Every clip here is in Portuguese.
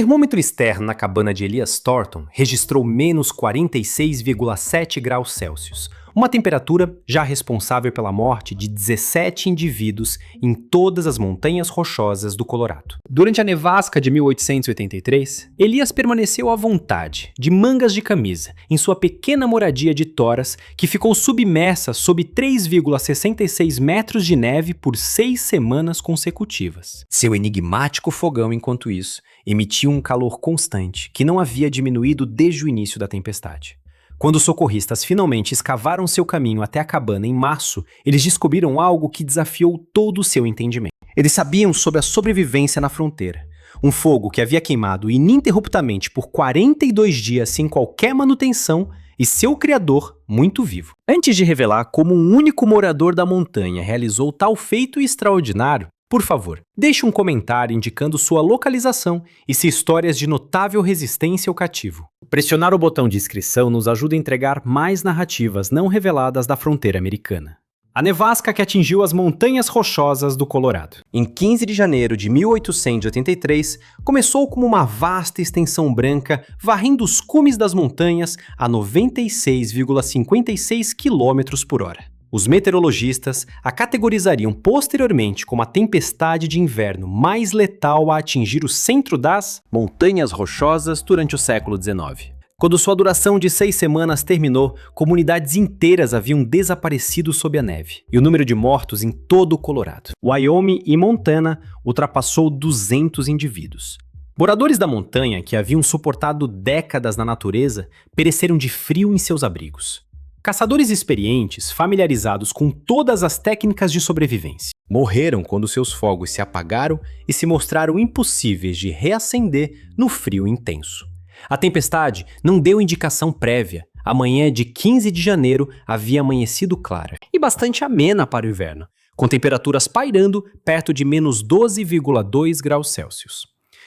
termômetro externo na cabana de Elias Thornton registrou menos 46,7 graus Celsius, uma temperatura já responsável pela morte de 17 indivíduos em todas as montanhas rochosas do Colorado. Durante a nevasca de 1883, Elias permaneceu à vontade, de mangas de camisa, em sua pequena moradia de toras, que ficou submersa sob 3,66 metros de neve por 6 semanas consecutivas. Seu enigmático fogão, enquanto isso, emitia um calor constante, que não havia diminuído desde o início da tempestade. Quando os socorristas finalmente escavaram seu caminho até a cabana em março, eles descobriram algo que desafiou todo o seu entendimento. Eles sabiam sobre a sobrevivência na fronteira. Um fogo que havia queimado ininterruptamente por 42 dias sem qualquer manutenção e seu criador muito vivo. Antes de revelar como um único morador da montanha realizou tal feito extraordinário, por favor, deixe um comentário indicando sua localização e se histórias de notável resistência o cativo. Pressionar o botão de inscrição nos ajuda a entregar mais narrativas não reveladas da fronteira americana. A nevasca que atingiu as montanhas rochosas do Colorado. Em 15 de janeiro de 1883, começou como uma vasta extensão branca varrendo os cumes das montanhas a 96,56 km/h. Os meteorologistas a categorizariam posteriormente como a tempestade de inverno mais letal a atingir o centro das montanhas rochosas durante o século XIX. Quando sua duração de 6 semanas terminou, comunidades inteiras haviam desaparecido sob a neve, e o número de mortos em todo o Colorado, Wyoming e Montana ultrapassou 200 indivíduos. Moradores da montanha, que haviam suportado décadas na natureza, pereceram de frio em seus abrigos. Caçadores experientes, familiarizados com todas as técnicas de sobrevivência, morreram quando seus fogos se apagaram e se mostraram impossíveis de reacender no frio intenso. A tempestade não deu indicação prévia. A manhã de 15 de janeiro havia amanhecido clara e bastante amena para o inverno, com temperaturas pairando perto de menos 12,2 graus Celsius.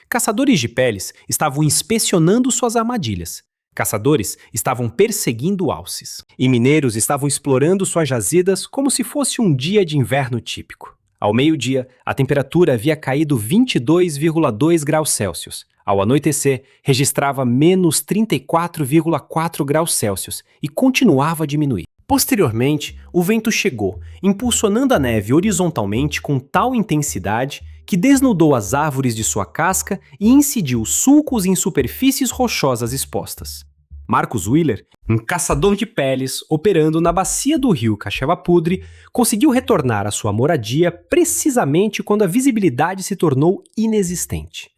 Caçadores de peles estavam inspecionando suas armadilhas. Caçadores estavam perseguindo alces, e mineiros estavam explorando suas jazidas como se fosse um dia de inverno típico. Ao meio-dia, a temperatura havia caído 22,2 graus Celsius. Ao anoitecer, registrava menos 34,4 graus Celsius e continuava a diminuir. Posteriormente, o vento chegou, impulsionando a neve horizontalmente com tal intensidade que desnudou as árvores de sua casca e incidiu sulcos em superfícies rochosas expostas. Marcus Wheeler, um caçador de peles operando na bacia do rio Cachevapudre, conseguiu retornar à sua moradia precisamente quando a visibilidade se tornou inexistente.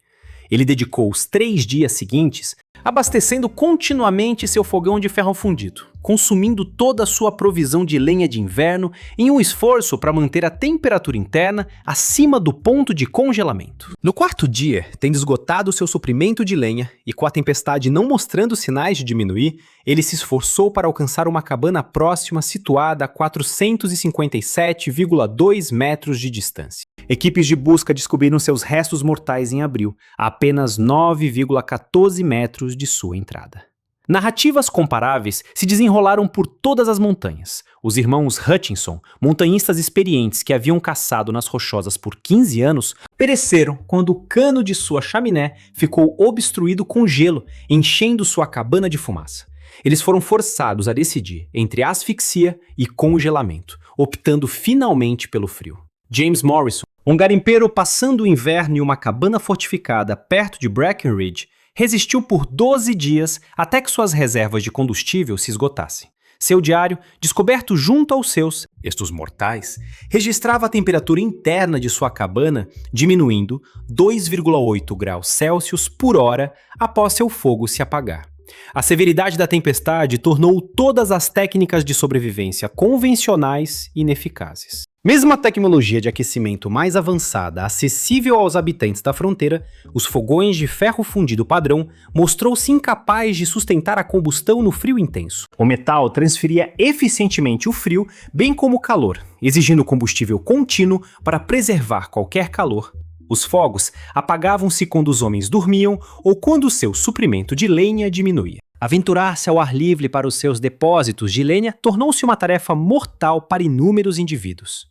Ele dedicou os 3 dias seguintes abastecendo continuamente seu fogão de ferro fundido, consumindo toda a sua provisão de lenha de inverno em um esforço para manter a temperatura interna acima do ponto de congelamento. No 4º dia, tendo esgotado seu suprimento de lenha e com a tempestade não mostrando sinais de diminuir, ele se esforçou para alcançar uma cabana próxima situada a 457,2 metros de distância. Equipes de busca descobriram seus restos mortais em abril, a apenas 9,14 metros de sua entrada. Narrativas comparáveis se desenrolaram por todas as montanhas. Os irmãos Hutchinson, montanhistas experientes que haviam caçado nas rochosas por 15 anos, pereceram quando o cano de sua chaminé ficou obstruído com gelo, enchendo sua cabana de fumaça. Eles foram forçados a decidir entre asfixia e congelamento, optando finalmente pelo frio. James Morrison, um garimpeiro passando o inverno em uma cabana fortificada perto de Breckenridge, resistiu por 12 dias até que suas reservas de combustível se esgotassem. Seu diário, descoberto junto aos seus restos mortais, registrava a temperatura interna de sua cabana diminuindo 2,8 graus Celsius por hora após seu fogo se apagar. A severidade da tempestade tornou todas as técnicas de sobrevivência convencionais ineficazes. Mesmo a tecnologia de aquecimento mais avançada, acessível aos habitantes da fronteira, os fogões de ferro fundido padrão mostrou-se incapaz de sustentar a combustão no frio intenso. O metal transferia eficientemente o frio, bem como o calor, exigindo combustível contínuo para preservar qualquer calor. Os fogos apagavam-se quando os homens dormiam ou quando seu suprimento de lenha diminuía. Aventurar-se ao ar livre para os seus depósitos de lenha tornou-se uma tarefa mortal para inúmeros indivíduos.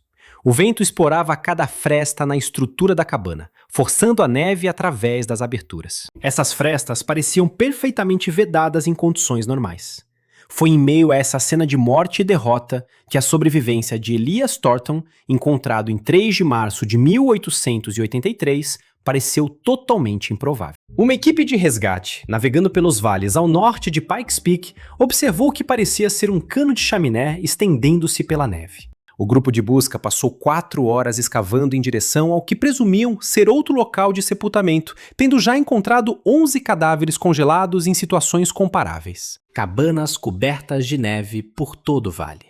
O vento esporava a cada fresta na estrutura da cabana, forçando a neve através das aberturas. Essas frestas pareciam perfeitamente vedadas em condições normais. Foi em meio a essa cena de morte e derrota que a sobrevivência de Elias Thornton, encontrado em 3 de março de 1883, pareceu totalmente improvável. Uma equipe de resgate, navegando pelos vales ao norte de Pikes Peak, observou o que parecia ser um cano de chaminé estendendo-se pela neve. O grupo de busca passou 4 horas escavando em direção ao que presumiam ser outro local de sepultamento, tendo já encontrado 11 cadáveres congelados em situações comparáveis. Cabanas cobertas de neve por todo o vale.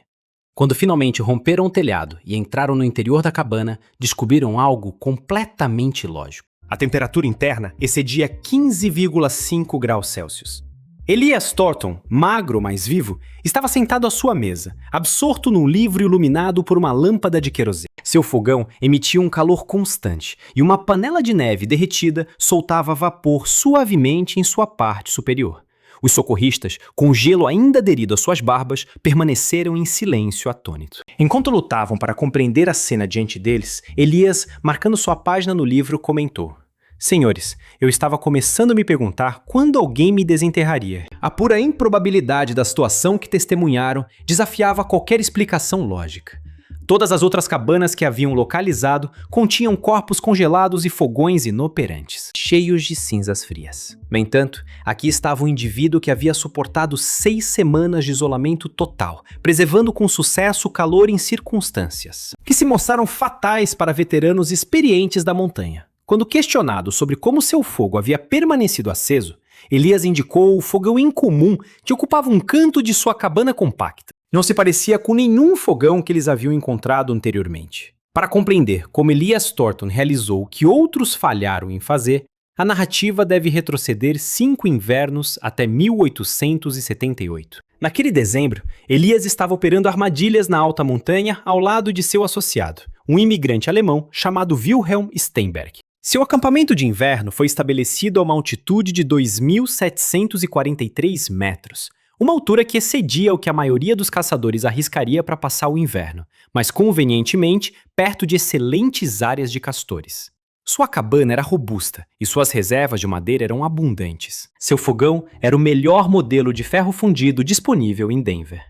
Quando finalmente romperam o telhado e entraram no interior da cabana, descobriram algo completamente ilógico. A temperatura interna excedia 15,5 graus Celsius. Elias Thornton, magro, mas vivo, estava sentado à sua mesa, absorto num livro iluminado por uma lâmpada de querosene. Seu fogão emitia um calor constante e uma panela de neve derretida soltava vapor suavemente em sua parte superior. Os socorristas, com o gelo ainda aderido às suas barbas, permaneceram em silêncio atônito. Enquanto lutavam para compreender a cena diante deles, Elias, marcando sua página no livro, comentou: "Senhores, eu estava começando a me perguntar quando alguém me desenterraria. A pura improbabilidade da situação que testemunharam desafiava qualquer explicação lógica. Todas as outras cabanas que haviam localizado continham corpos congelados e fogões inoperantes, cheios de cinzas frias. No entanto, aqui estava um indivíduo que havia suportado 6 semanas de isolamento total, preservando com sucesso o calor em circunstâncias que se mostraram fatais para veteranos experientes da montanha. Quando questionado sobre como seu fogo havia permanecido aceso, Elias indicou o fogão incomum que ocupava um canto de sua cabana compacta. Não se parecia com nenhum fogão que eles haviam encontrado anteriormente. Para compreender como Elias Thornton realizou o que outros falharam em fazer, a narrativa deve retroceder 5 invernos até 1878. Naquele dezembro, Elias estava operando armadilhas na alta montanha ao lado de seu associado, um imigrante alemão chamado Wilhelm Steinberg. Seu acampamento de inverno foi estabelecido a uma altitude de 2.743 metros, uma altura que excedia o que a maioria dos caçadores arriscaria para passar o inverno, mas convenientemente perto de excelentes áreas de castores. Sua cabana era robusta e suas reservas de madeira eram abundantes. Seu fogão era o melhor modelo de ferro fundido disponível em Denver.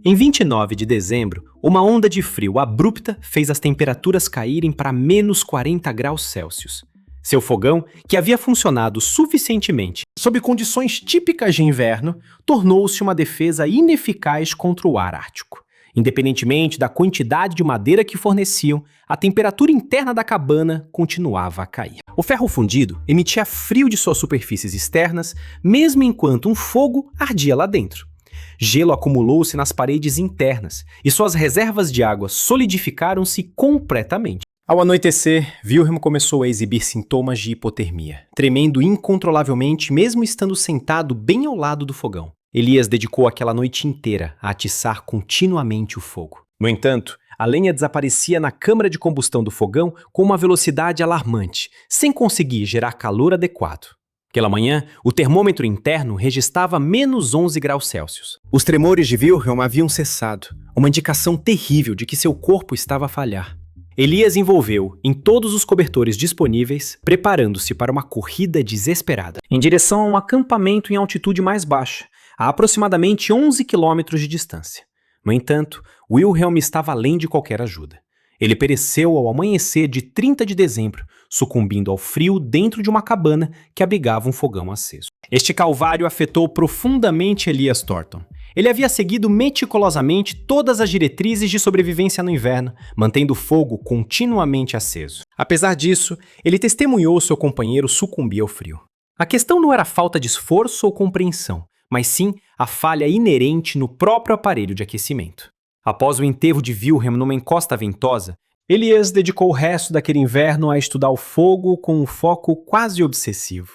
Em 29 de dezembro, uma onda de frio abrupta fez as temperaturas caírem para menos 40 graus Celsius. Seu fogão, que havia funcionado suficientemente sob condições típicas de inverno, tornou-se uma defesa ineficaz contra o ar ártico. Independentemente da quantidade de madeira que forneciam, a temperatura interna da cabana continuava a cair. O ferro fundido emitia frio de suas superfícies externas, mesmo enquanto um fogo ardia lá dentro. Gelo acumulou-se nas paredes internas e suas reservas de água solidificaram-se completamente. Ao anoitecer, Wilhelm começou a exibir sintomas de hipotermia, tremendo incontrolavelmente mesmo estando sentado bem ao lado do fogão. Elias dedicou aquela noite inteira a atiçar continuamente o fogo. No entanto, a lenha desaparecia na câmara de combustão do fogão com uma velocidade alarmante, sem conseguir gerar calor adequado. Aquela manhã, o termômetro interno registrava menos 11 graus Celsius. Os tremores de Wilhelm haviam cessado, uma indicação terrível de que seu corpo estava a falhar. Elias envolveu em todos os cobertores disponíveis, preparando-se para uma corrida desesperada, em direção a um acampamento em altitude mais baixa, a aproximadamente 11 quilômetros de distância. No entanto, Wilhelm estava além de qualquer ajuda. Ele pereceu ao amanhecer de 30 de dezembro, sucumbindo ao frio dentro de uma cabana que abrigava um fogão aceso. Este calvário afetou profundamente Elias Thornton. Ele havia seguido meticulosamente todas as diretrizes de sobrevivência no inverno, mantendo o fogo continuamente aceso. Apesar disso, ele testemunhou seu companheiro sucumbir ao frio. A questão não era a falta de esforço ou compreensão, mas sim a falha inerente no próprio aparelho de aquecimento. Após o enterro de Wilhelm numa encosta ventosa, Elias dedicou o resto daquele inverno a estudar o fogo com um foco quase obsessivo.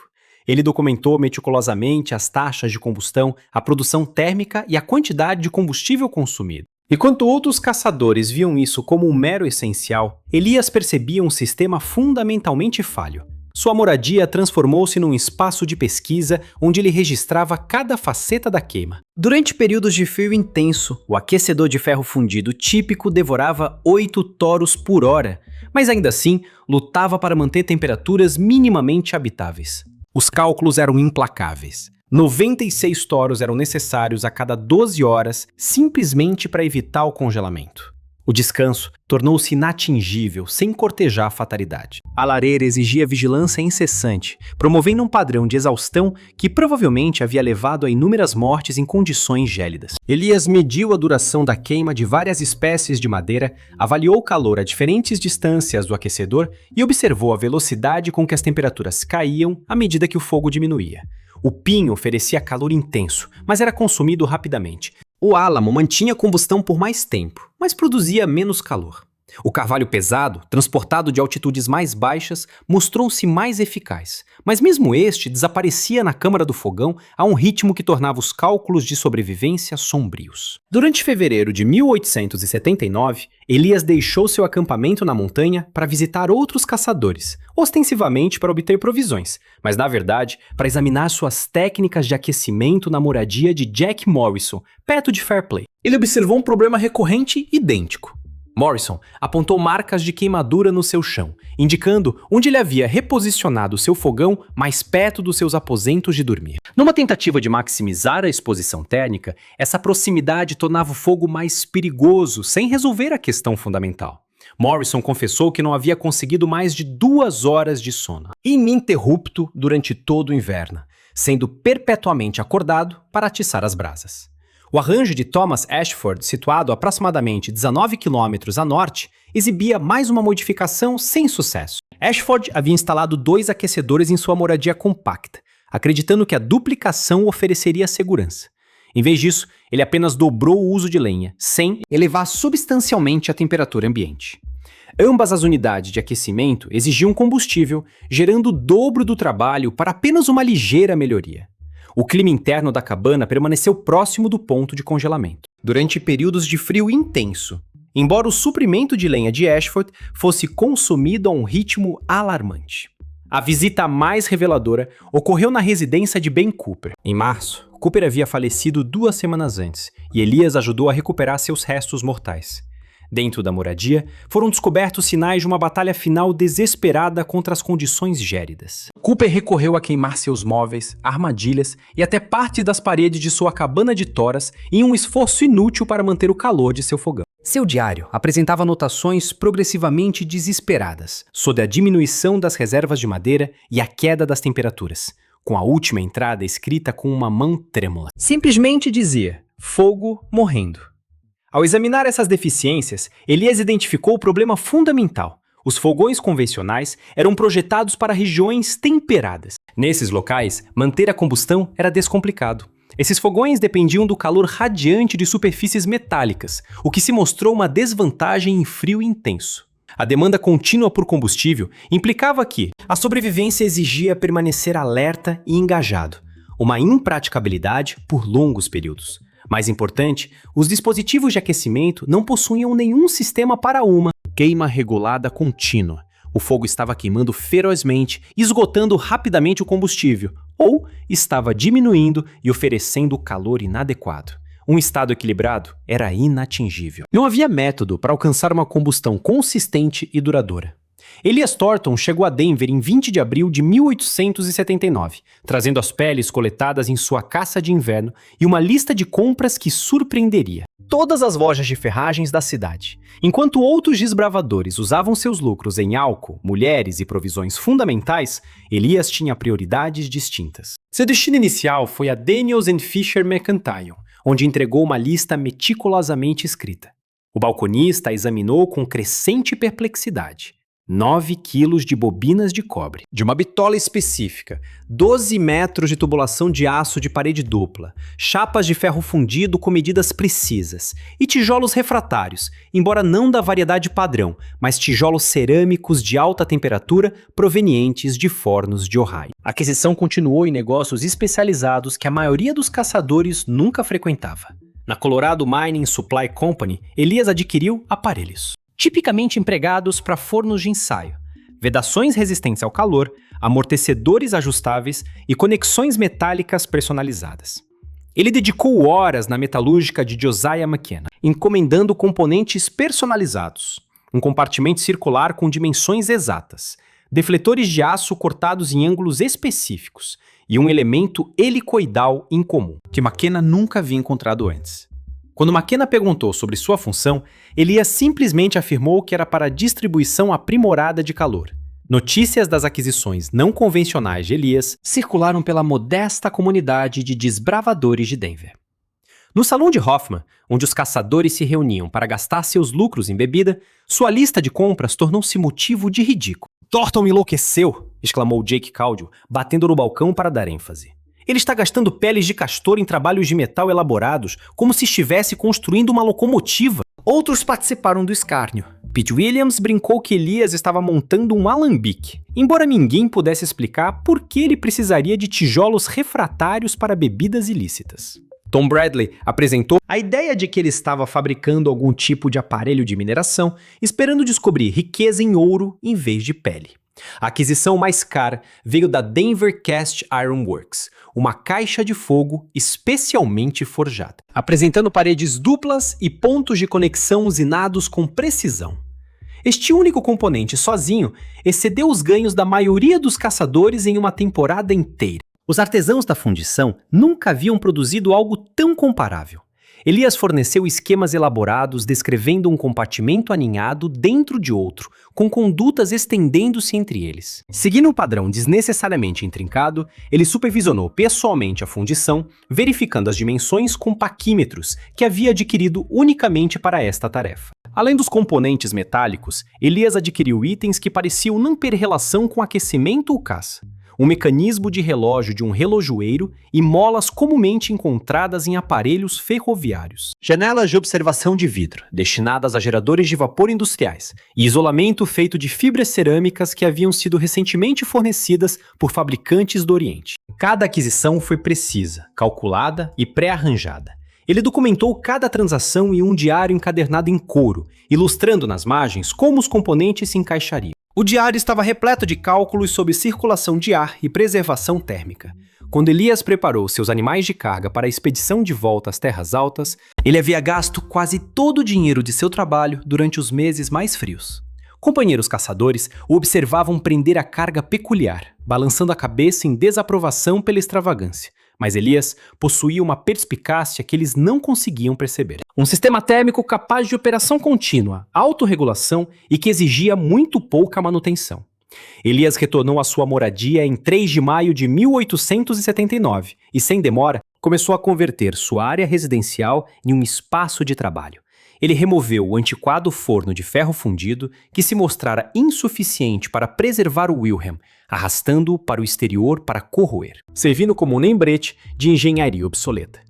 Ele documentou meticulosamente as taxas de combustão, a produção térmica e a quantidade de combustível consumido. Enquanto outros caçadores viam isso como um mero essencial, Elias percebia um sistema fundamentalmente falho. Sua moradia transformou-se num espaço de pesquisa onde ele registrava cada faceta da queima. Durante períodos de frio intenso, o aquecedor de ferro fundido típico devorava 8 toros por hora, mas ainda assim lutava para manter temperaturas minimamente habitáveis. Os cálculos eram implacáveis. 96 toros eram necessários a cada 12 horas simplesmente para evitar o congelamento. O descanso tornou-se inatingível, sem cortejar a fatalidade. A lareira exigia vigilância incessante, promovendo um padrão de exaustão que provavelmente havia levado a inúmeras mortes em condições gélidas. Elias mediu a duração da queima de várias espécies de madeira, avaliou o calor a diferentes distâncias do aquecedor e observou a velocidade com que as temperaturas caíam à medida que o fogo diminuía. O pinho oferecia calor intenso, mas era consumido rapidamente. O álamo mantinha combustão por mais tempo, mas produzia menos calor. O carvalho pesado, transportado de altitudes mais baixas, mostrou-se mais eficaz, mas mesmo este desaparecia na câmara do fogão a um ritmo que tornava os cálculos de sobrevivência sombrios. Durante fevereiro de 1879, Elias deixou seu acampamento na montanha para visitar outros caçadores, ostensivamente para obter provisões, mas na verdade para examinar suas técnicas de aquecimento na moradia de Jack Morrison, perto de Fairplay. Ele observou um problema recorrente idêntico. Morrison apontou marcas de queimadura no seu chão, indicando onde ele havia reposicionado seu fogão mais perto dos seus aposentos de dormir. Numa tentativa de maximizar a exposição térmica, essa proximidade tornava o fogo mais perigoso, sem resolver a questão fundamental. Morrison confessou que não havia conseguido mais de 2 horas de sono, ininterrupto durante todo o inverno, sendo perpetuamente acordado para atiçar as brasas. O arranjo de Thomas Ashford, situado aproximadamente 19 quilômetros a norte, exibia mais uma modificação sem sucesso. Ashford havia instalado 2 aquecedores em sua moradia compacta, acreditando que a duplicação ofereceria segurança. Em vez disso, ele apenas dobrou o uso de lenha, sem elevar substancialmente a temperatura ambiente. Ambas as unidades de aquecimento exigiam combustível, gerando o dobro do trabalho para apenas uma ligeira melhoria. O clima interno da cabana permaneceu próximo do ponto de congelamento, durante períodos de frio intenso, embora o suprimento de lenha de Ashford fosse consumido a um ritmo alarmante. A visita mais reveladora ocorreu na residência de Ben Cooper. Em março, Cooper havia falecido 2 semanas antes, e Elias ajudou a recuperar seus restos mortais. Dentro da moradia, foram descobertos sinais de uma batalha final desesperada contra as condições gélidas. Cooper recorreu a queimar seus móveis, armadilhas e até parte das paredes de sua cabana de toras em um esforço inútil para manter o calor de seu fogão. Seu diário apresentava anotações progressivamente desesperadas sobre a diminuição das reservas de madeira e a queda das temperaturas, com a última entrada escrita com uma mão trêmula. Simplesmente dizia: fogo morrendo. Ao examinar essas deficiências, Elias identificou o problema fundamental. Os fogões convencionais eram projetados para regiões temperadas. Nesses locais, manter a combustão era descomplicado. Esses fogões dependiam do calor radiante de superfícies metálicas, o que se mostrou uma desvantagem em frio intenso. A demanda contínua por combustível implicava que a sobrevivência exigia permanecer alerta e engajado, uma impraticabilidade por longos períodos. Mais importante, os dispositivos de aquecimento não possuíam nenhum sistema para uma queima regulada contínua. O fogo estava queimando ferozmente, esgotando rapidamente o combustível, ou estava diminuindo e oferecendo calor inadequado. Um estado equilibrado era inatingível. Não havia método para alcançar uma combustão consistente e duradoura. Elias Thornton chegou a Denver em 20 de abril de 1879, trazendo as peles coletadas em sua caça de inverno e uma lista de compras que surpreenderia todas as lojas de ferragens da cidade. Enquanto outros desbravadores usavam seus lucros em álcool, mulheres e provisões fundamentais, Elias tinha prioridades distintas. Seu destino inicial foi a Daniels & Fisher Mercantile, onde entregou uma lista meticulosamente escrita. O balconista a examinou com crescente perplexidade. 9 quilos de bobinas de cobre, de uma bitola específica, 12 metros de tubulação de aço de parede dupla, chapas de ferro fundido com medidas precisas e tijolos refratários, embora não da variedade padrão, mas tijolos cerâmicos de alta temperatura provenientes de fornos de Ohio. A aquisição continuou em negócios especializados que a maioria dos caçadores nunca frequentava. Na Colorado Mining Supply Company, Elias adquiriu aparelhos tipicamente empregados para fornos de ensaio, vedações resistentes ao calor, amortecedores ajustáveis e conexões metálicas personalizadas. Ele dedicou horas na metalúrgica de Josiah McKenna, encomendando componentes personalizados, um compartimento circular com dimensões exatas, defletores de aço cortados em ângulos específicos e um elemento helicoidal incomum, que McKenna nunca havia encontrado antes. Quando McKenna perguntou sobre sua função, Elias simplesmente afirmou que era para distribuição aprimorada de calor. Notícias das aquisições não convencionais de Elias circularam pela modesta comunidade de desbravadores de Denver. No salão de Hoffman, onde os caçadores se reuniam para gastar seus lucros em bebida, sua lista de compras tornou-se motivo de ridículo. "Thornton enlouqueceu!" exclamou Jake Caudill, batendo no balcão para dar ênfase. "Ele está gastando peles de castor em trabalhos de metal elaborados, como se estivesse construindo uma locomotiva." Outros participaram do escárnio. Pete Williams brincou que Elias estava montando um alambique, embora ninguém pudesse explicar por que ele precisaria de tijolos refratários para bebidas ilícitas. Tom Bradley apresentou a ideia de que ele estava fabricando algum tipo de aparelho de mineração, esperando descobrir riqueza em ouro em vez de pele. A aquisição mais cara veio da Denver Cast Iron Works, uma caixa de fogo especialmente forjada, apresentando paredes duplas e pontos de conexão usinados com precisão. Este único componente sozinho excedeu os ganhos da maioria dos caçadores em uma temporada inteira. Os artesãos da fundição nunca haviam produzido algo tão comparável. Elias forneceu esquemas elaborados descrevendo um compartimento aninhado dentro de outro, com condutas estendendo-se entre eles. Seguindo um padrão desnecessariamente intrincado, ele supervisionou pessoalmente a fundição, verificando as dimensões com paquímetros que havia adquirido unicamente para esta tarefa. Além dos componentes metálicos, Elias adquiriu itens que pareciam não ter relação com aquecimento ou caça. Um mecanismo de relógio de um relojoeiro e molas comumente encontradas em aparelhos ferroviários. Janelas de observação de vidro, destinadas a geradores de vapor industriais, e isolamento feito de fibras cerâmicas que haviam sido recentemente fornecidas por fabricantes do Oriente. Cada aquisição foi precisa, calculada e pré-arranjada. Ele documentou cada transação em um diário encadernado em couro, ilustrando nas margens como os componentes se encaixariam. O diário estava repleto de cálculos sobre circulação de ar e preservação térmica. Quando Elias preparou seus animais de carga para a expedição de volta às terras altas, ele havia gasto quase todo o dinheiro de seu trabalho durante os meses mais frios. Companheiros caçadores o observavam prender a carga peculiar, balançando a cabeça em desaprovação pela extravagância. Mas Elias possuía uma perspicácia que eles não conseguiam perceber. Um sistema térmico capaz de operação contínua, autorregulação e que exigia muito pouca manutenção. Elias retornou à sua moradia em 3 de maio de 1879 e, sem demora, começou a converter sua área residencial em um espaço de trabalho. Ele removeu o antiquado forno de ferro fundido que se mostrara insuficiente para preservar o Wilhelm, arrastando-o para o exterior para corroer, servindo como um lembrete de engenharia obsoleta.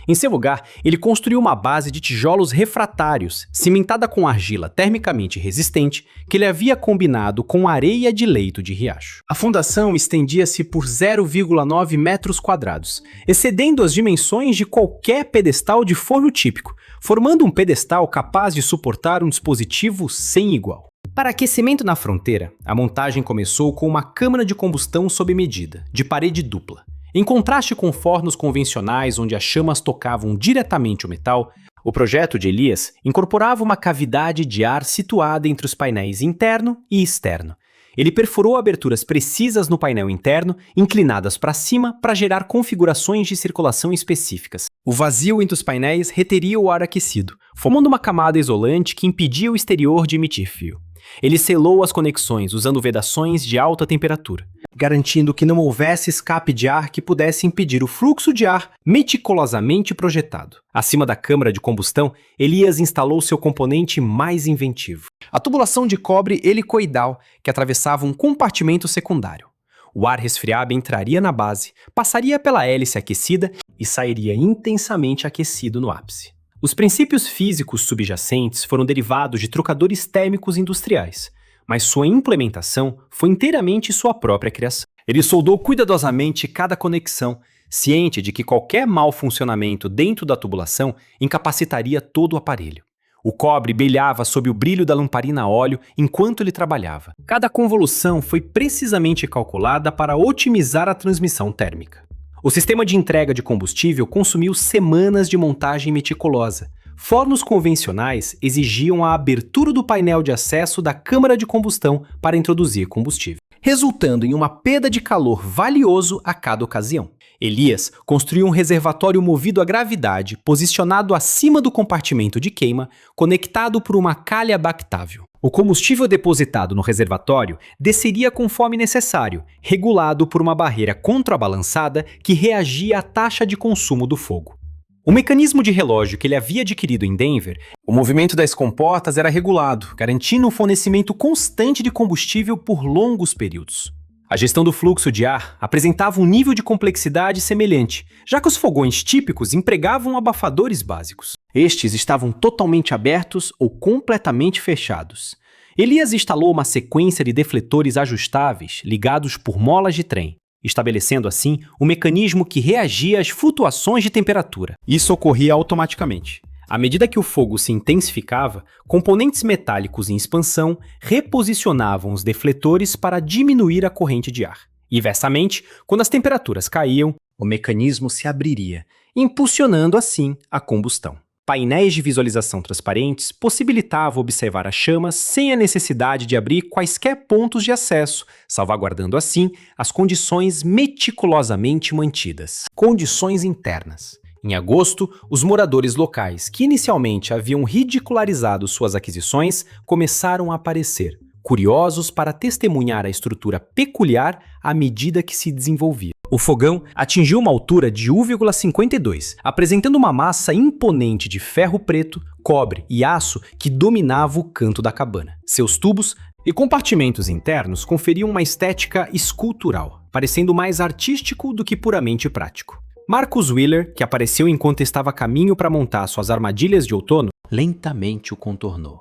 Em seu lugar, ele construiu uma base de tijolos refratários, cimentada com argila termicamente resistente, que ele havia combinado com areia de leito de riacho. A fundação estendia-se por 0,9 metros quadrados, excedendo as dimensões de qualquer pedestal de forno típico, formando um pedestal capaz de suportar um dispositivo sem igual. Para aquecimento na fronteira, a montagem começou com uma câmara de combustão sob medida, de parede dupla. Em contraste com fornos convencionais onde as chamas tocavam diretamente o metal, o projeto de Elias incorporava uma cavidade de ar situada entre os painéis interno e externo. Ele perfurou aberturas precisas no painel interno, inclinadas para cima para gerar configurações de circulação específicas. O vazio entre os painéis reteria o ar aquecido, formando uma camada isolante que impedia o exterior de emitir fio. Ele selou as conexões usando vedações de alta temperatura, garantindo que não houvesse escape de ar que pudesse impedir o fluxo de ar meticulosamente projetado. Acima da câmara de combustão, Elias instalou seu componente mais inventivo: a tubulação de cobre helicoidal que atravessava um compartimento secundário. O ar resfriado entraria na base, passaria pela hélice aquecida e sairia intensamente aquecido no ápice. Os princípios físicos subjacentes foram derivados de trocadores térmicos industriais, mas sua implementação foi inteiramente sua própria criação. Ele soldou cuidadosamente cada conexão, ciente de que qualquer mau funcionamento dentro da tubulação incapacitaria todo o aparelho. O cobre brilhava sob o brilho da lamparina a óleo enquanto ele trabalhava. Cada convolução foi precisamente calculada para otimizar a transmissão térmica. O sistema de entrega de combustível consumiu semanas de montagem meticulosa. Fornos convencionais exigiam a abertura do painel de acesso da câmara de combustão para introduzir combustível, resultando em uma perda de calor valioso a cada ocasião. Elias construiu um reservatório movido à gravidade, posicionado acima do compartimento de queima, conectado por uma calha bactável. O combustível depositado no reservatório desceria conforme necessário, regulado por uma barreira contrabalançada que reagia à taxa de consumo do fogo. O mecanismo de relógio que ele havia adquirido em Denver, o movimento das comportas era regulado, garantindo um fornecimento constante de combustível por longos períodos. A gestão do fluxo de ar apresentava um nível de complexidade semelhante, já que os fogões típicos empregavam abafadores básicos. Estes estavam totalmente abertos ou completamente fechados. Elias instalou uma sequência de defletores ajustáveis ligados por molas de trem, estabelecendo assim um mecanismo que reagia às flutuações de temperatura. Isso ocorria automaticamente. À medida que o fogo se intensificava, componentes metálicos em expansão reposicionavam os defletores para diminuir a corrente de ar. Inversamente, quando as temperaturas caíam, o mecanismo se abriria, impulsionando assim a combustão. Painéis de visualização transparentes possibilitavam observar as chamas sem a necessidade de abrir quaisquer pontos de acesso, salvaguardando assim as condições meticulosamente mantidas. Condições internas. Em agosto, os moradores locais, que inicialmente haviam ridicularizado suas aquisições, começaram a aparecer, curiosos para testemunhar a estrutura peculiar à medida que se desenvolvia. O fogão atingiu uma altura de 1,52, apresentando uma massa imponente de ferro preto, cobre e aço que dominava o canto da cabana. Seus tubos e compartimentos internos conferiam uma estética escultural, parecendo mais artístico do que puramente prático. Marcus Wheeler, que apareceu enquanto estava a caminho para montar suas armadilhas de outono, lentamente o contornou.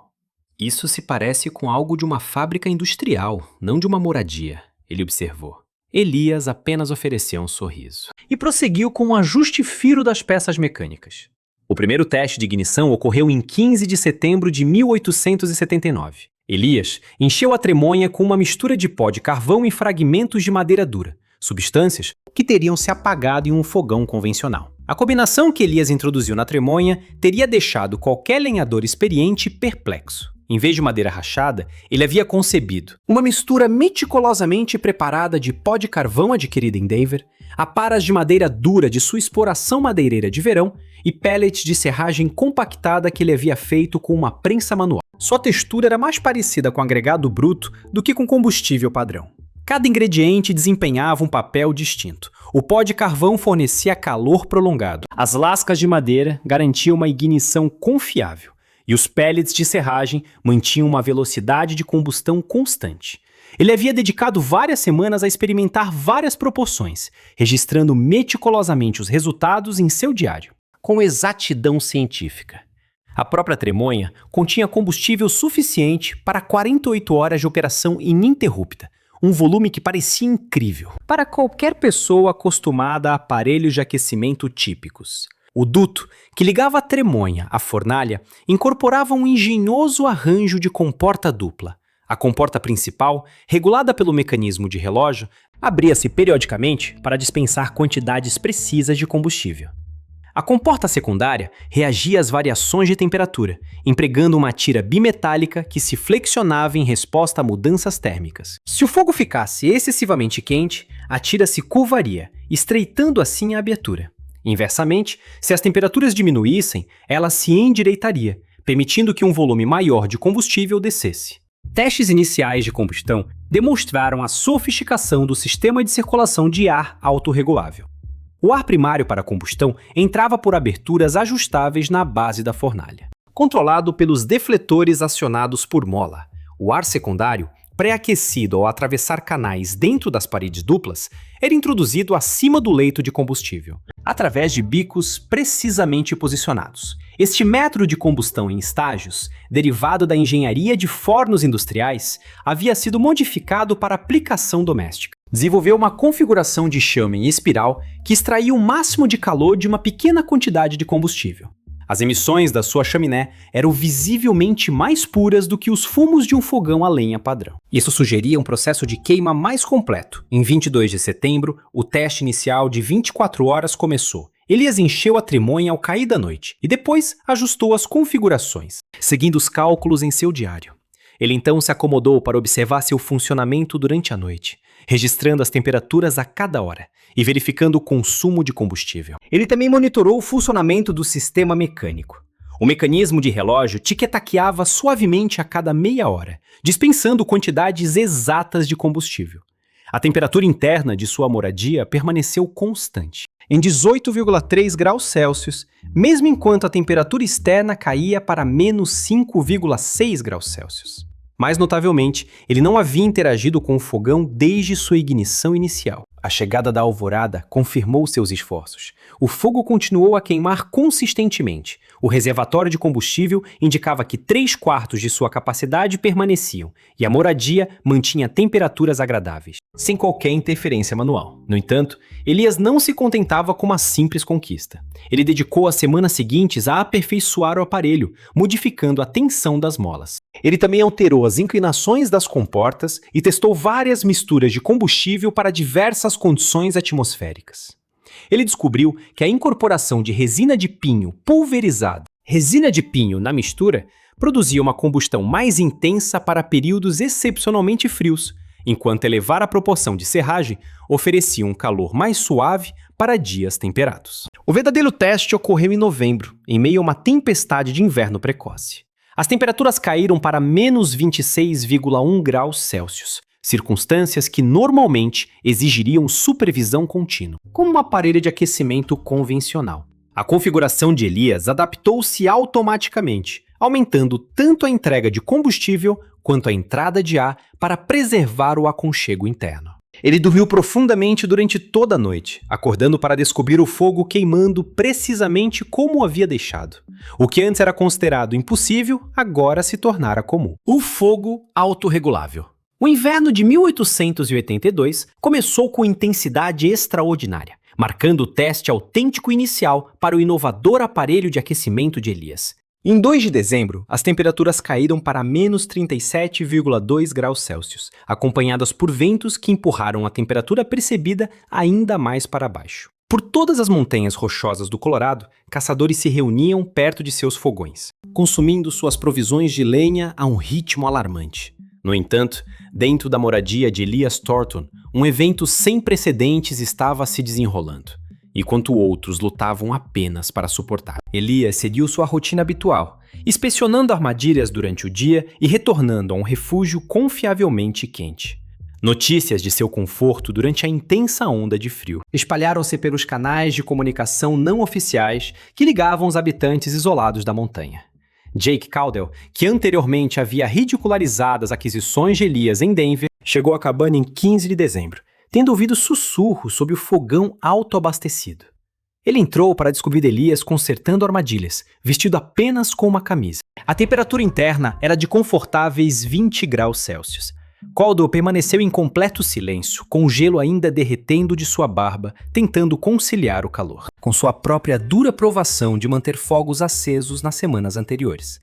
Isso se parece com algo de uma fábrica industrial, não de uma moradia, ele observou. Elias apenas ofereceu um sorriso e prosseguiu com um ajuste fino das peças mecânicas. O primeiro teste de ignição ocorreu em 15 de setembro de 1879. Elias encheu a tremonha com uma mistura de pó de carvão e fragmentos de madeira dura, substâncias que teriam se apagado em um fogão convencional. A combinação que Elias introduziu na tremonha teria deixado qualquer lenhador experiente perplexo. Em vez de madeira rachada, ele havia concebido uma mistura meticulosamente preparada de pó de carvão adquirido em Denver, aparas de madeira dura de sua exploração madeireira de verão e pellets de serragem compactada que ele havia feito com uma prensa manual. Sua textura era mais parecida com agregado bruto do que com combustível padrão. Cada ingrediente desempenhava um papel distinto. O pó de carvão fornecia calor prolongado. As lascas de madeira garantiam uma ignição confiável. E os pellets de serragem mantinham uma velocidade de combustão constante. Ele havia dedicado várias semanas a experimentar várias proporções, registrando meticulosamente os resultados em seu diário, com exatidão científica. A própria tremonha continha combustível suficiente para 48 horas de operação ininterrupta, um volume que parecia incrível para qualquer pessoa acostumada a aparelhos de aquecimento típicos. O duto, que ligava a tremonha à fornalha, incorporava um engenhoso arranjo de comporta dupla. A comporta principal, regulada pelo mecanismo de relógio, abria-se periodicamente para dispensar quantidades precisas de combustível. A comporta secundária reagia às variações de temperatura, empregando uma tira bimetálica que se flexionava em resposta a mudanças térmicas. Se o fogo ficasse excessivamente quente, a tira se curvaria, estreitando assim a abertura. Inversamente, se as temperaturas diminuíssem, ela se endireitaria, permitindo que um volume maior de combustível descesse. Testes iniciais de combustão demonstraram a sofisticação do sistema de circulação de ar autorregulável. O ar primário para a combustão entrava por aberturas ajustáveis na base da fornalha, controlado pelos defletores acionados por mola. O ar secundário, pré-aquecido ao atravessar canais dentro das paredes duplas, era introduzido acima do leito de combustível, através de bicos precisamente posicionados. Este método de combustão em estágios, derivado da engenharia de fornos industriais, havia sido modificado para aplicação doméstica. Desenvolveu uma configuração de chama em espiral que extraía o máximo de calor de uma pequena quantidade de combustível. As emissões da sua chaminé eram visivelmente mais puras do que os fumos de um fogão a lenha padrão. Isso sugeria um processo de queima mais completo. Em 22 de setembro, o teste inicial de 24 horas começou. Elias encheu a trimoia ao cair da noite e depois ajustou as configurações, seguindo os cálculos em seu diário. Ele então se acomodou para observar seu funcionamento durante a noite, registrando as temperaturas a cada hora e verificando o consumo de combustível. Ele também monitorou o funcionamento do sistema mecânico. O mecanismo de relógio tic-taqueava suavemente a cada meia hora, dispensando quantidades exatas de combustível. A temperatura interna de sua moradia permaneceu constante, em 18,3 graus Celsius, mesmo enquanto a temperatura externa caía para menos 5,6 graus Celsius. Mais notavelmente, ele não havia interagido com o fogão desde sua ignição inicial. A chegada da alvorada confirmou seus esforços. O fogo continuou a queimar consistentemente. O reservatório de combustível indicava que 3/4 de sua capacidade permaneciam, e a moradia mantinha temperaturas agradáveis, sem qualquer interferência manual. No entanto, Elias não se contentava com uma simples conquista. Ele dedicou as semanas seguintes a aperfeiçoar o aparelho, modificando a tensão das molas. Ele também alterou as inclinações das comportas e testou várias misturas de combustível para diversas condições atmosféricas. Ele descobriu que a incorporação de resina de pinho pulverizada, resina de pinho na mistura, produzia uma combustão mais intensa para períodos excepcionalmente frios, enquanto elevar a proporção de serragem oferecia um calor mais suave para dias temperados. O verdadeiro teste ocorreu em novembro, em meio a uma tempestade de inverno precoce. As temperaturas caíram para menos 26,1 graus Celsius, circunstâncias que normalmente exigiriam supervisão contínua, como uma parede de aquecimento convencional. A configuração de Elias adaptou-se automaticamente, aumentando tanto a entrega de combustível quanto a entrada de ar para preservar o aconchego interno. Ele dormiu profundamente durante toda a noite, acordando para descobrir o fogo queimando precisamente como o havia deixado. O que antes era considerado impossível, agora se tornara comum. O fogo autorregulável. O inverno de 1882 começou com intensidade extraordinária, marcando o teste autêntico inicial para o inovador aparelho de aquecimento de Elias. Em 2 de dezembro, as temperaturas caíram para menos 37,2 graus Celsius, acompanhadas por ventos que empurraram a temperatura percebida ainda mais para baixo. Por todas as montanhas rochosas do Colorado, caçadores se reuniam perto de seus fogões, consumindo suas provisões de lenha a um ritmo alarmante. No entanto, dentro da moradia de Elias Thornton, um evento sem precedentes estava se desenrolando, enquanto outros lutavam apenas para suportar. Elias seguiu sua rotina habitual, inspecionando armadilhas durante o dia e retornando a um refúgio confiavelmente quente. Notícias de seu conforto durante a intensa onda de frio espalharam-se pelos canais de comunicação não oficiais que ligavam os habitantes isolados da montanha. Jake Caudill, que anteriormente havia ridicularizado as aquisições de Elias em Denver, chegou à cabana em 15 de dezembro, tendo ouvido sussurros sobre o fogão autoabastecido. Ele entrou para descobrir Elias consertando armadilhas, vestido apenas com uma camisa. A temperatura interna era de confortáveis 20 graus Celsius. Caudill permaneceu em completo silêncio, com o gelo ainda derretendo de sua barba, tentando conciliar o calor, com sua própria dura provação de manter fogos acesos nas semanas anteriores.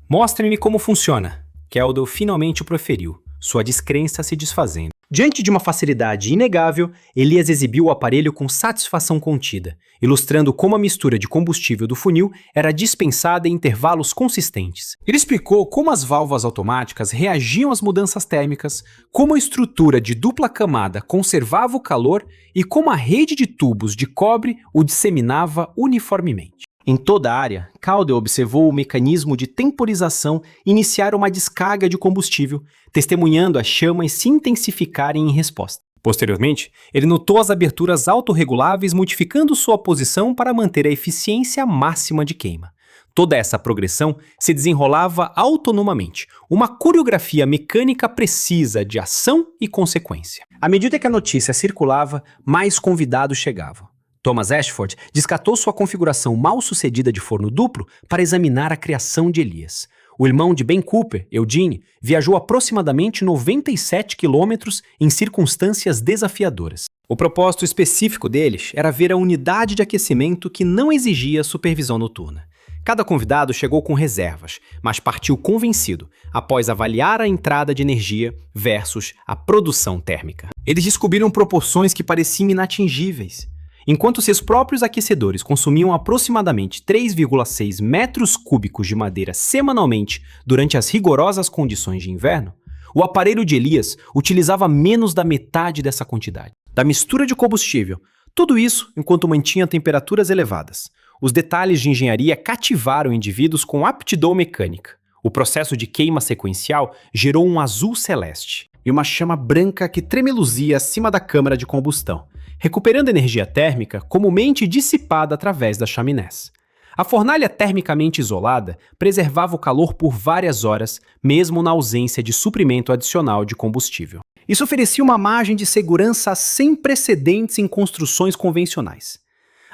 "Mostre-me como funciona", Caudill finalmente o proferiu, sua descrença se desfazendo. Diante de uma facilidade inegável, Elias exibiu o aparelho com satisfação contida, ilustrando como a mistura de combustível do funil era dispensada em intervalos consistentes. Ele explicou como as válvulas automáticas reagiam às mudanças térmicas, como a estrutura de dupla camada conservava o calor e como a rede de tubos de cobre o disseminava uniformemente. Em toda a área, Caudill observou o mecanismo de temporização iniciar uma descarga de combustível, testemunhando as chamas se intensificarem em resposta. Posteriormente, ele notou as aberturas autorreguláveis modificando sua posição para manter a eficiência máxima de queima. Toda essa progressão se desenrolava autonomamente, uma coreografia mecânica precisa de ação e consequência. À medida que a notícia circulava, mais convidados chegavam. Thomas Ashford descartou sua configuração mal-sucedida de forno duplo para examinar a criação de Elias. O irmão de Ben Cooper, Eugene, viajou aproximadamente 97 quilômetros em circunstâncias desafiadoras. O propósito específico deles era ver a unidade de aquecimento que não exigia supervisão noturna. Cada convidado chegou com reservas, mas partiu convencido após avaliar a entrada de energia versus a produção térmica. Eles descobriram proporções que pareciam inatingíveis. Enquanto seus próprios aquecedores consumiam aproximadamente 3,6 metros cúbicos de madeira semanalmente durante as rigorosas condições de inverno, o aparelho de Elias utilizava menos da metade dessa quantidade. Da mistura de combustível, tudo isso enquanto mantinha temperaturas elevadas. Os detalhes de engenharia cativaram indivíduos com aptidão mecânica. O processo de queima sequencial gerou um azul celeste e uma chama branca que tremeluzia acima da câmara de combustão, recuperando energia térmica comumente dissipada através das chaminés. A fornalha termicamente isolada preservava o calor por várias horas, mesmo na ausência de suprimento adicional de combustível. Isso oferecia uma margem de segurança sem precedentes em construções convencionais.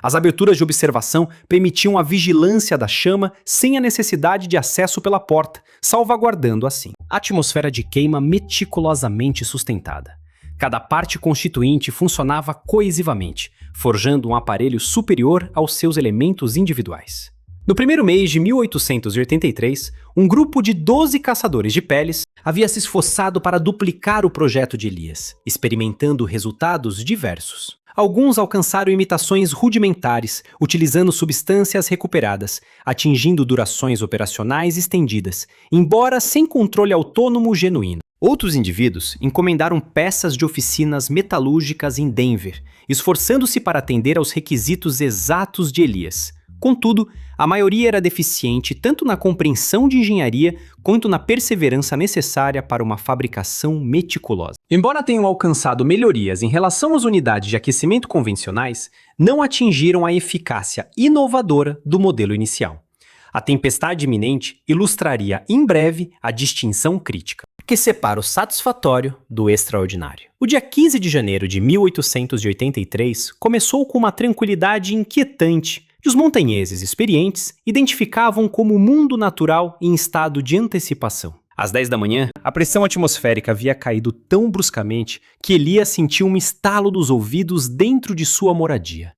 As aberturas de observação permitiam a vigilância da chama sem a necessidade de acesso pela porta, salvaguardando assim a atmosfera de queima meticulosamente sustentada. Cada parte constituinte funcionava coesivamente, forjando um aparelho superior aos seus elementos individuais. No primeiro mês de 1883, um grupo de 12 caçadores de peles havia se esforçado para duplicar o projeto de Elias, experimentando resultados diversos. Alguns alcançaram imitações rudimentares, utilizando substâncias recuperadas, atingindo durações operacionais estendidas, embora sem controle autônomo genuíno. Outros indivíduos encomendaram peças de oficinas metalúrgicas em Denver, esforçando-se para atender aos requisitos exatos de Elias. Contudo, a maioria era deficiente tanto na compreensão de engenharia quanto na perseverança necessária para uma fabricação meticulosa. Embora tenham alcançado melhorias em relação às unidades de aquecimento convencionais, não atingiram a eficácia inovadora do modelo inicial. A tempestade iminente ilustraria em breve a distinção crítica que separa o satisfatório do extraordinário. O dia 15 de janeiro de 1883 começou com uma tranquilidade inquietante que os montanheses experientes identificavam como o mundo natural em estado de antecipação. Às 10 da manhã, a pressão atmosférica havia caído tão bruscamente que Elias sentiu um estalo dos ouvidos dentro de sua moradia.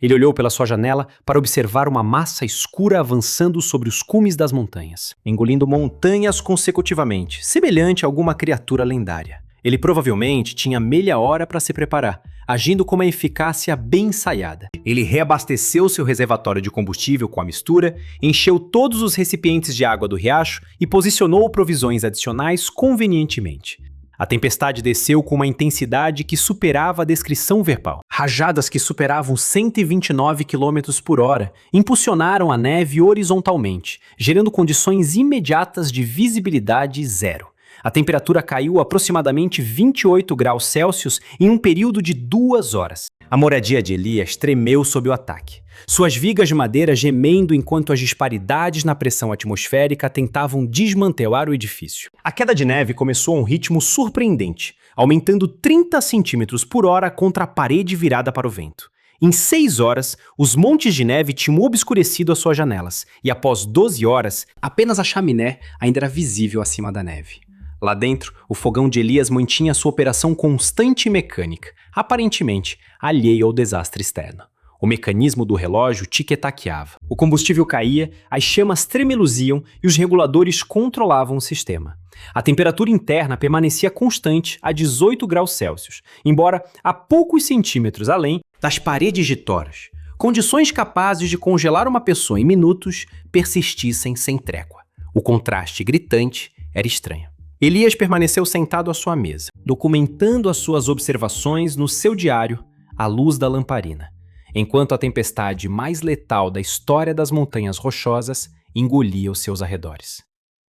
Ele olhou pela sua janela para observar uma massa escura avançando sobre os cumes das montanhas, engolindo montanhas consecutivamente, semelhante a alguma criatura lendária. Ele provavelmente tinha meia hora para se preparar, agindo com uma eficácia bem ensaiada. Ele reabasteceu seu reservatório de combustível com a mistura, encheu todos os recipientes de água do riacho e posicionou provisões adicionais convenientemente. A tempestade desceu com uma intensidade que superava a descrição verbal. Rajadas que superavam 129 km por hora impulsionaram a neve horizontalmente, gerando condições imediatas de visibilidade zero. A temperatura caiu aproximadamente 28 graus Celsius em um período de 2 horas. A moradia de Elias tremeu sob o ataque, suas vigas de madeira gemendo enquanto as disparidades na pressão atmosférica tentavam desmantelar o edifício. A queda de neve começou a um ritmo surpreendente, aumentando 30 centímetros por hora contra a parede virada para o vento. Em 6 horas, os montes de neve tinham obscurecido as suas janelas, e após 12 horas, apenas a chaminé ainda era visível acima da neve. Lá dentro, o fogão de Elias mantinha sua operação constante e mecânica, aparentemente alheio ao desastre externo. O mecanismo do relógio tic-taqueava. O combustível caía, as chamas tremeluziam e os reguladores controlavam o sistema. A temperatura interna permanecia constante a 18 graus Celsius, embora a poucos centímetros além das paredes de toras. Condições capazes de congelar uma pessoa em minutos persistissem sem trégua. O contraste gritante era estranho. Elias permaneceu sentado à sua mesa, documentando as suas observações no seu diário à luz da lamparina, enquanto a tempestade mais letal da história das Montanhas Rochosas engolia os seus arredores.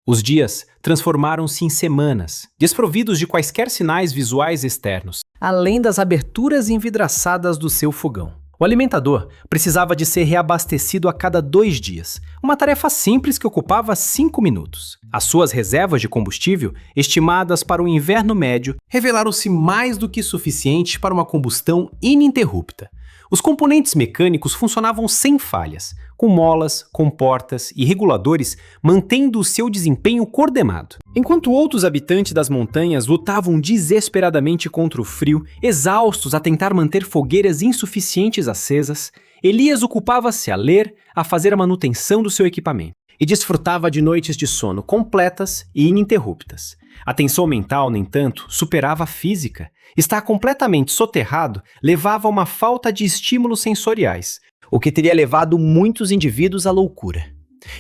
Os dias transformaram-se em semanas, desprovidos de quaisquer sinais visuais externos, além das aberturas envidraçadas do seu fogão. O alimentador precisava de ser reabastecido a cada 2 dias, uma tarefa simples que ocupava 5 minutos. As suas reservas de combustível, estimadas para o inverno médio, revelaram-se mais do que suficientes para uma combustão ininterrupta. Os componentes mecânicos funcionavam sem falhas, com molas, comportas e reguladores mantendo o seu desempenho coordenado. Enquanto outros habitantes das montanhas lutavam desesperadamente contra o frio, exaustos a tentar manter fogueiras insuficientes acesas, Elias ocupava-se a ler, a fazer a manutenção do seu equipamento e desfrutava de noites de sono completas e ininterruptas. A tensão mental, no entanto, superava a física. Estar completamente soterrado levava a uma falta de estímulos sensoriais, o que teria levado muitos indivíduos à loucura.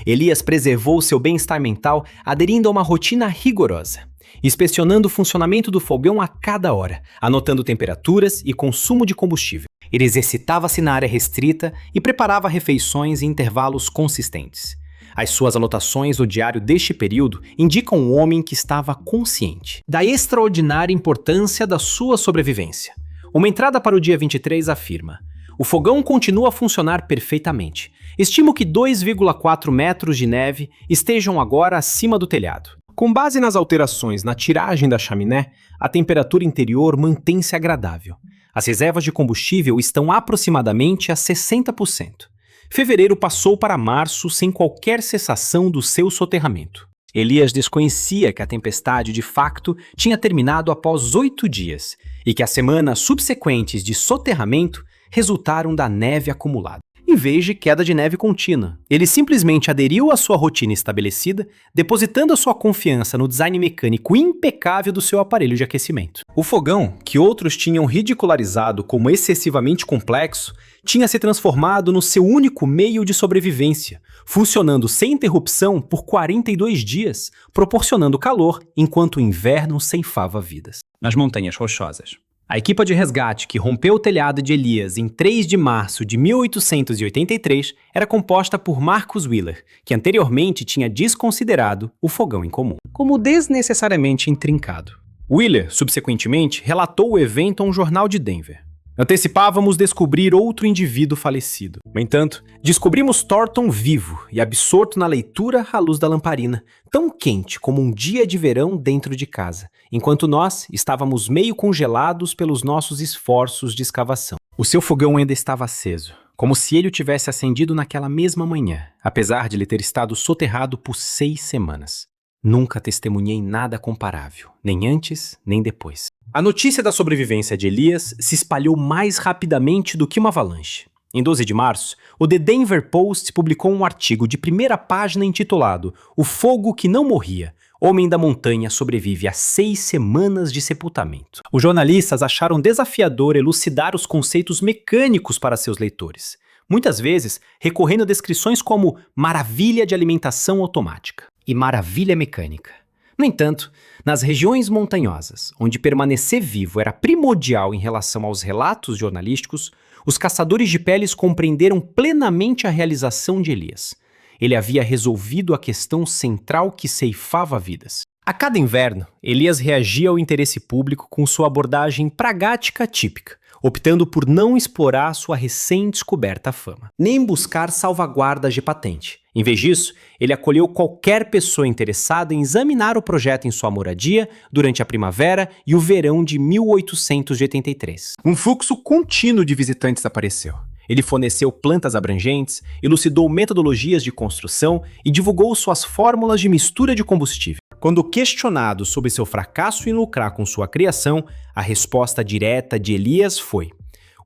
Elias preservou seu bem-estar mental aderindo a uma rotina rigorosa, inspecionando o funcionamento do fogão a cada hora, anotando temperaturas e consumo de combustível. Ele exercitava-se na área restrita e preparava refeições em intervalos consistentes. As suas anotações no diário deste período indicam um homem que estava consciente da extraordinária importância da sua sobrevivência. Uma entrada para o dia 23 afirma: o fogão continua a funcionar perfeitamente. Estimo que 2,4 metros de neve estejam agora acima do telhado. Com base nas alterações na tiragem da chaminé, a temperatura interior mantém-se agradável. As reservas de combustível estão aproximadamente a 60%. Fevereiro passou para março sem qualquer cessação do seu soterramento. Elias desconhecia que a tempestade de facto tinha terminado após 8 dias e que as semanas subsequentes de soterramento resultaram da neve acumulada, em vez de queda de neve contínua. Ele simplesmente aderiu à sua rotina estabelecida, depositando a sua confiança no design mecânico impecável do seu aparelho de aquecimento. O fogão, que outros tinham ridicularizado como excessivamente complexo, tinha se transformado no seu único meio de sobrevivência, funcionando sem interrupção por 42 dias, proporcionando calor enquanto o inverno ceifava vidas. Nas Montanhas Rochosas, a equipa de resgate que rompeu o telhado de Elias em 3 de março de 1883 era composta por Marcus Wheeler, que anteriormente tinha desconsiderado o fogão em comum como desnecessariamente intrincado. Wheeler, subsequentemente, relatou o evento a um jornal de Denver. Antecipávamos descobrir outro indivíduo falecido. No entanto, descobrimos Thornton vivo e absorto na leitura à luz da lamparina, tão quente como um dia de verão dentro de casa, enquanto nós estávamos meio congelados pelos nossos esforços de escavação. O seu fogão ainda estava aceso, como se ele o tivesse acendido naquela mesma manhã, apesar de ele ter estado soterrado por 6 semanas. Nunca testemunhei nada comparável, nem antes, nem depois. A notícia da sobrevivência de Elias se espalhou mais rapidamente do que uma avalanche. Em 12 de março, o The Denver Post publicou um artigo de primeira página intitulado "O Fogo que Não Morria. Homem da Montanha sobrevive a 6 semanas de sepultamento". Os jornalistas acharam desafiador elucidar os conceitos mecânicos para seus leitores, muitas vezes recorrendo a descrições como maravilha de alimentação automática e maravilha mecânica. No entanto, nas regiões montanhosas, onde permanecer vivo era primordial em relação aos relatos jornalísticos, os caçadores de peles compreenderam plenamente a realização de Elias. Ele havia resolvido a questão central que ceifava vidas. A cada inverno, Elias reagia ao interesse público com sua abordagem pragmática típica, optando por não explorar sua recém-descoberta fama, nem buscar salvaguardas de patente. Em vez disso, ele acolheu qualquer pessoa interessada em examinar o projeto em sua moradia durante a primavera e o verão de 1883. Um fluxo contínuo de visitantes apareceu. Ele forneceu plantas abrangentes, elucidou metodologias de construção e divulgou suas fórmulas de mistura de combustível. Quando questionado sobre seu fracasso em lucrar com sua criação, a resposta direta de Elias foi: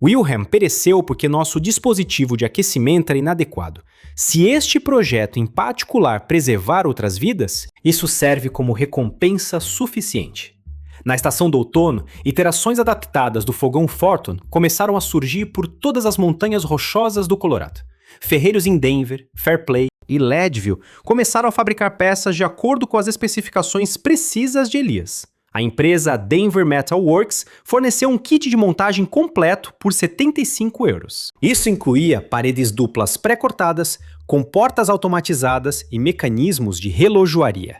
"Wilhelm pereceu porque nosso dispositivo de aquecimento era inadequado. Se este projeto em particular preservar outras vidas, isso serve como recompensa suficiente." Na estação do outono, iterações adaptadas do fogão Thornton começaram a surgir por todas as montanhas rochosas do Colorado. Ferreiros em Denver, Fairplay e Leadville começaram a fabricar peças de acordo com as especificações precisas de Elias. A empresa Denver Metal Works forneceu um kit de montagem completo por €75. Isso incluía paredes duplas pré-cortadas, com portas automatizadas e mecanismos de relojoaria.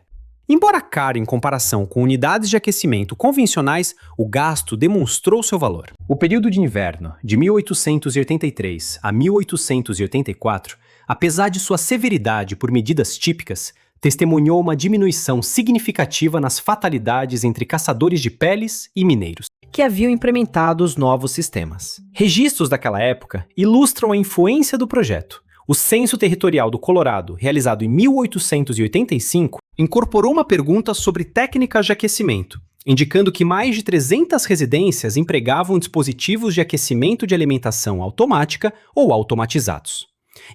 Embora caro em comparação com unidades de aquecimento convencionais, o gasto demonstrou seu valor. O período de inverno, de 1883 a 1884, apesar de sua severidade por medidas típicas, testemunhou uma diminuição significativa nas fatalidades entre caçadores de peles e mineiros, que haviam implementado os novos sistemas. Registros daquela época ilustram a influência do projeto. O Censo Territorial do Colorado, realizado em 1885, incorporou uma pergunta sobre técnicas de aquecimento, indicando que mais de 300 residências empregavam dispositivos de aquecimento de alimentação automática ou automatizados.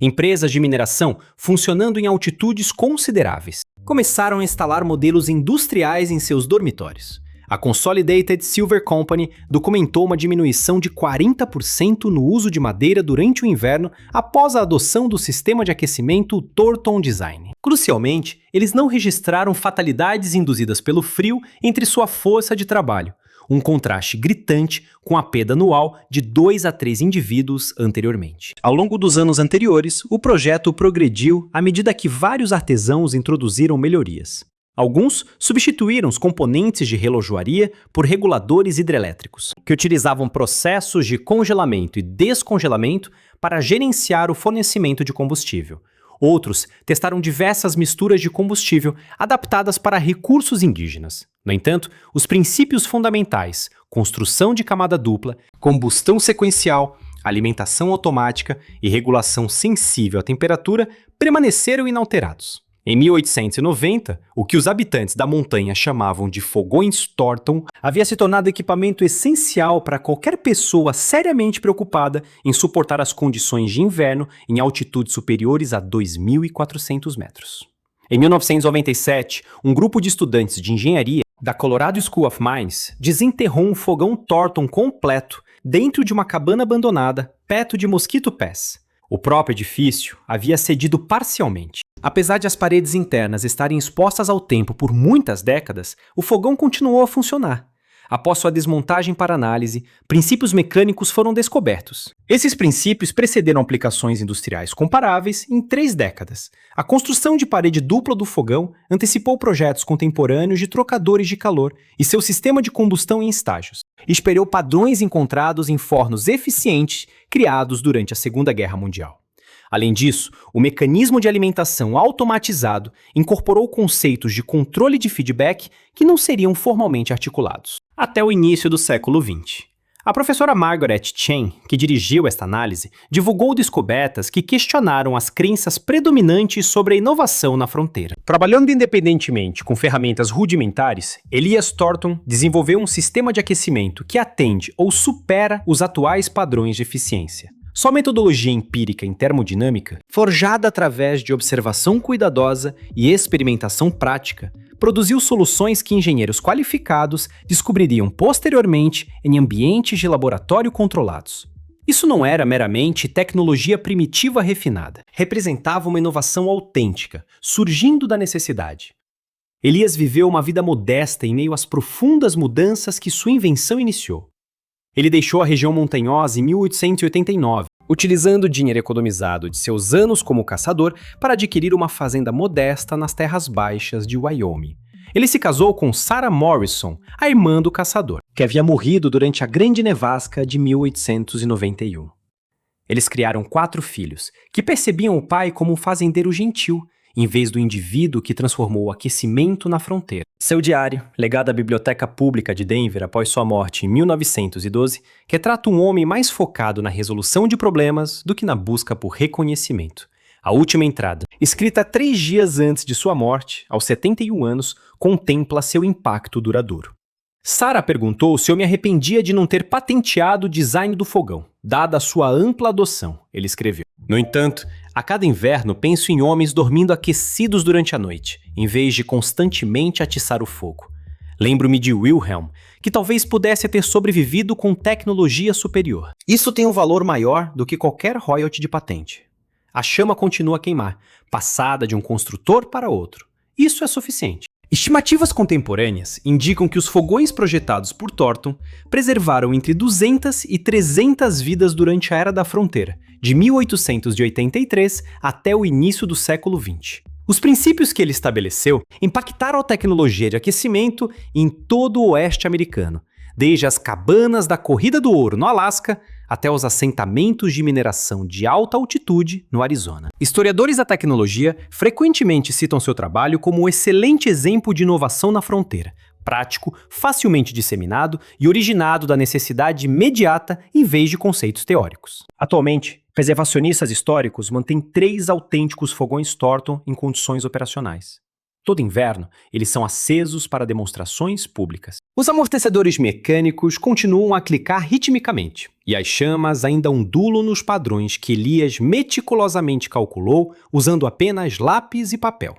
Empresas de mineração funcionando em altitudes consideráveis começaram a instalar modelos industriais em seus dormitórios. A Consolidated Silver Company documentou uma diminuição de 40% no uso de madeira durante o inverno após a adoção do sistema de aquecimento Thornton Design. Crucialmente, eles não registraram fatalidades induzidas pelo frio entre sua força de trabalho, um contraste gritante com a perda anual de 2 a 3 indivíduos anteriormente. Ao longo dos anos anteriores, o projeto progrediu à medida que vários artesãos introduziram melhorias. Alguns substituíram os componentes de relojoaria por reguladores hidrelétricos, que utilizavam processos de congelamento e descongelamento para gerenciar o fornecimento de combustível. Outros testaram diversas misturas de combustível adaptadas para recursos indígenas. No entanto, os princípios fundamentais, construção de camada dupla, combustão sequencial, alimentação automática e regulação sensível à temperatura, permaneceram inalterados. Em 1890, o que os habitantes da montanha chamavam de fogões Thornton havia se tornado equipamento essencial para qualquer pessoa seriamente preocupada em suportar as condições de inverno em altitudes superiores a 2.400 metros. Em 1997, um grupo de estudantes de engenharia da Colorado School of Mines desenterrou um fogão Thornton completo dentro de uma cabana abandonada perto de Mosquito Pass. O próprio edifício havia cedido parcialmente. Apesar de as paredes internas estarem expostas ao tempo por muitas décadas, o fogão continuou a funcionar. Após sua desmontagem para análise, princípios mecânicos foram descobertos. Esses princípios precederam aplicações industriais comparáveis em 3 décadas. A construção de parede dupla do fogão antecipou projetos contemporâneos de trocadores de calor e seu sistema de combustão em estágios. Espelhou padrões encontrados em fornos eficientes criados durante a Segunda Guerra Mundial. Além disso, o mecanismo de alimentação automatizado incorporou conceitos de controle de feedback que não seriam formalmente articulados. Até o início do século XX. A professora Margaret Chan, que dirigiu esta análise, divulgou descobertas que questionaram as crenças predominantes sobre a inovação na fronteira. Trabalhando independentemente com ferramentas rudimentares, Elias Thornton desenvolveu um sistema de aquecimento que atende ou supera os atuais padrões de eficiência. Sua metodologia empírica em termodinâmica, forjada através de observação cuidadosa e experimentação prática, produziu soluções que engenheiros qualificados descobririam posteriormente em ambientes de laboratório controlados. Isso não era meramente tecnologia primitiva refinada, representava uma inovação autêntica, surgindo da necessidade. Elias viveu uma vida modesta em meio às profundas mudanças que sua invenção iniciou. Ele deixou a região montanhosa em 1889, utilizando o dinheiro economizado de seus anos como caçador para adquirir uma fazenda modesta nas terras baixas de Wyoming. Ele se casou com Sarah Morrison, a irmã do caçador, que havia morrido durante a Grande Nevasca de 1891. Eles criaram 4 filhos, que percebiam o pai como um fazendeiro gentil, em vez do indivíduo que transformou o aquecimento na fronteira. Seu diário, legado à Biblioteca Pública de Denver após sua morte em 1912, retrata um homem mais focado na resolução de problemas do que na busca por reconhecimento. A última entrada, escrita 3 dias antes de sua morte, aos 71 anos, contempla seu impacto duradouro. Sarah perguntou se eu me arrependia de não ter patenteado o design do fogão, dada a sua ampla adoção, ele escreveu. No entanto, a cada inverno penso em homens dormindo aquecidos durante a noite, em vez de constantemente atiçar o fogo. Lembro-me de Wilhelm, que talvez pudesse ter sobrevivido com tecnologia superior. Isso tem um valor maior do que qualquer royalty de patente. A chama continua a queimar, passada de um construtor para outro. Isso é suficiente. Estimativas contemporâneas indicam que os fogões projetados por Thornton preservaram entre 200 e 300 vidas durante a Era da Fronteira, de 1883 até o início do século XX. Os princípios que ele estabeleceu impactaram a tecnologia de aquecimento em todo o oeste americano, desde as cabanas da Corrida do Ouro no Alasca até os assentamentos de mineração de alta altitude no Arizona. Historiadores da tecnologia frequentemente citam seu trabalho como um excelente exemplo de inovação na fronteira, prático, facilmente disseminado e originado da necessidade imediata em vez de conceitos teóricos. Atualmente, preservacionistas históricos mantêm 3 autênticos fogões Thornton em condições operacionais. Todo inverno, eles são acesos para demonstrações públicas. Os amortecedores mecânicos continuam a clicar ritmicamente, e as chamas ainda ondulam nos padrões que Elias meticulosamente calculou usando apenas lápis e papel.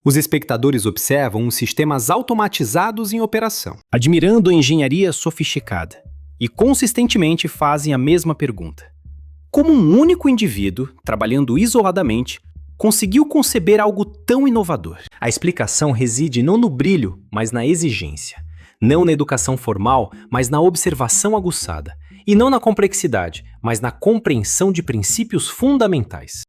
Os espectadores observam os sistemas automatizados em operação, admirando a engenharia sofisticada, e consistentemente fazem a mesma pergunta. Como um único indivíduo, trabalhando isoladamente, conseguiu conceber algo tão inovador? A explicação reside não no brilho, mas na exigência. Não na educação formal, mas na observação aguçada. E não na complexidade, mas na compreensão de princípios fundamentais.